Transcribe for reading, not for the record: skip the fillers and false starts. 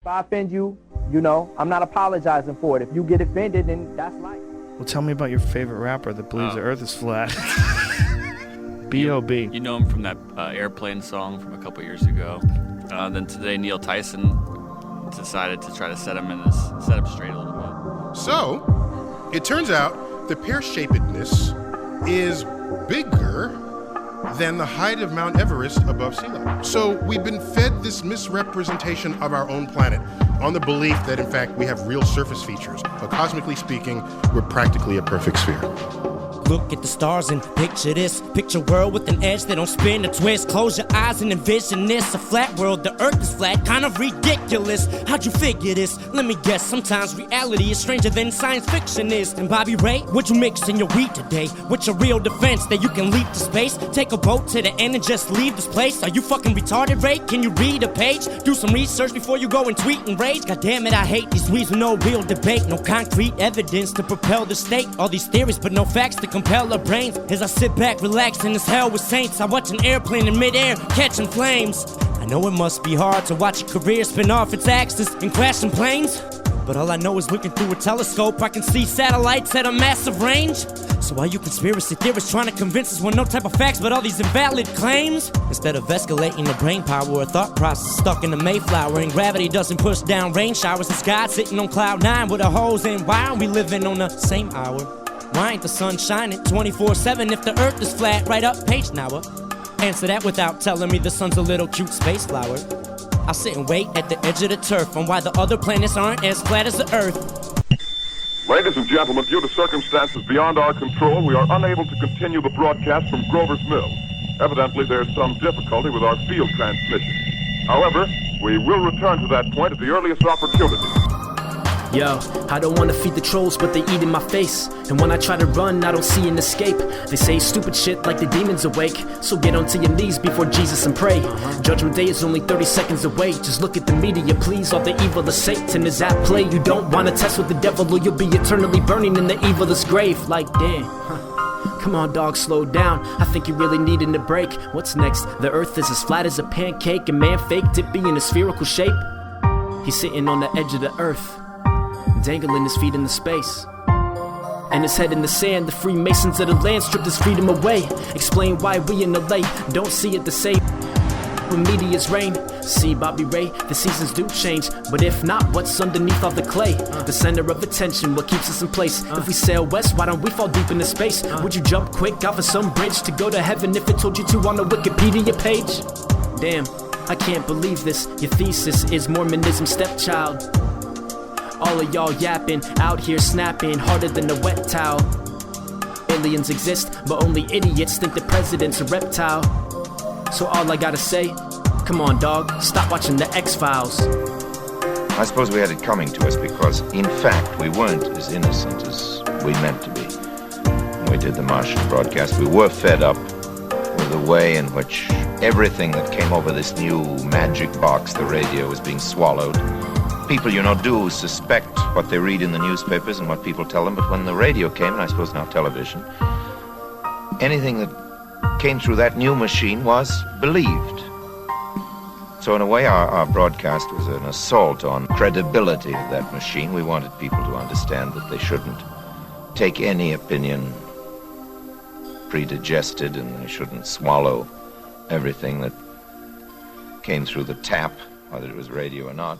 If I offend you, you know, I'm not apologizing for it. If you get offended, then that's life. Well, tell me about your favorite rapper that believes the earth is flat. B.O.B. You know him from that Airplane song from a couple years ago. Then today, Neil Tyson decided to try to set him straight a little bit. So, it turns out the pear-shapedness is bigger than the height of Mount Everest above sea level. So we've been fed this misrepresentation of our own planet on the belief that, in fact, we have real surface features. But cosmically speaking, we're practically a perfect sphere. Look at the stars and picture this. Picture a world with an edge that don't spin or twist. Close your eyes and envision this. A flat world, the earth is flat, kind of ridiculous. How'd you figure this? Let me guess, sometimes reality is stranger than science fiction is. And Bobby Ray, what'd you mix in your weed today? What's your real defense that you can leap to space? Take a boat to the end and just leave this place? Are you fucking retarded, Ray? Can you read a page? Do some research before you go and tweet and rage? God damn it, I hate these dweebs with no real debate. No concrete evidence to propel the state. All these theories but no facts to compel our brains. As I sit back, relaxing as hell with saints, I watch an airplane in midair catching flames. I know it must be hard to watch a career spin off its axis and crashing planes, but all I know is looking through a telescope, I can see satellites at a massive range. So all you conspiracy theorists trying to convince us with no type of facts but all these invalid claims, instead of escalating the brain power or thought process stuck in the Mayflower and gravity doesn't push down rain showers, it's God sitting on cloud 9 with a hose, and why aren't we living on the same hour? Why ain't the sun shining 24/7 if the earth is flat? Right up, page now. Answer that without telling me the sun's a little cute space flower. I'll sit and wait at the edge of the turf on why the other planets aren't as flat as the earth. Ladies and gentlemen, due to circumstances beyond our control, we are unable to continue the broadcast from Grover's Mill. Evidently, there's some difficulty with our field transmission. However, we will return to that point at the earliest opportunity. Yo, I don't wanna feed the trolls, but they eat in my face. And when I try to run, I don't see an escape. They say stupid shit like the demons awake. So get onto your knees before Jesus and pray. Judgment Day is only 30 seconds away. Just look at the media, please. All the evil of Satan is at play. You don't wanna test with the devil or you'll be eternally burning in the evilest grave. Like, damn. Come on, dog, slow down. I think you're really needing a break. What's next? The earth is as flat as a pancake. And man faked it being a spherical shape. He's sitting on the edge of the earth, dangling his feet in the space, and his head in the sand. The Freemasons of the land stripped his freedom away. Explain why we in LA don't see it the same when media's reign. See, Bobby Ray, the seasons do change, but if not, what's underneath all the clay? The center of attention, what keeps us in place? If we sail west, why don't we fall deep into space? Would you jump quick off of some bridge to go to heaven if it told you to on the Wikipedia page? Damn, I can't believe this. Your thesis is Mormonism stepchild. All of y'all yapping, out here snapping, harder than a wet towel. Aliens exist, but only idiots think the president's a reptile. So all I gotta say, come on dog, stop watching the X-Files. I suppose we had it coming to us because, in fact, we weren't as innocent as we meant to be. When we did the Martian broadcast, we were fed up with the way in which everything that came over this new magic box, the radio, was being swallowed. People, you know, do suspect what they read in the newspapers and what people tell them, but when the radio came, and I suppose now television, anything that came through that new machine was believed. So in a way, our broadcast was an assault on credibility of that machine. We wanted people to understand that they shouldn't take any opinion pre-digested, and they shouldn't swallow everything that came through the tap, whether it was radio or not.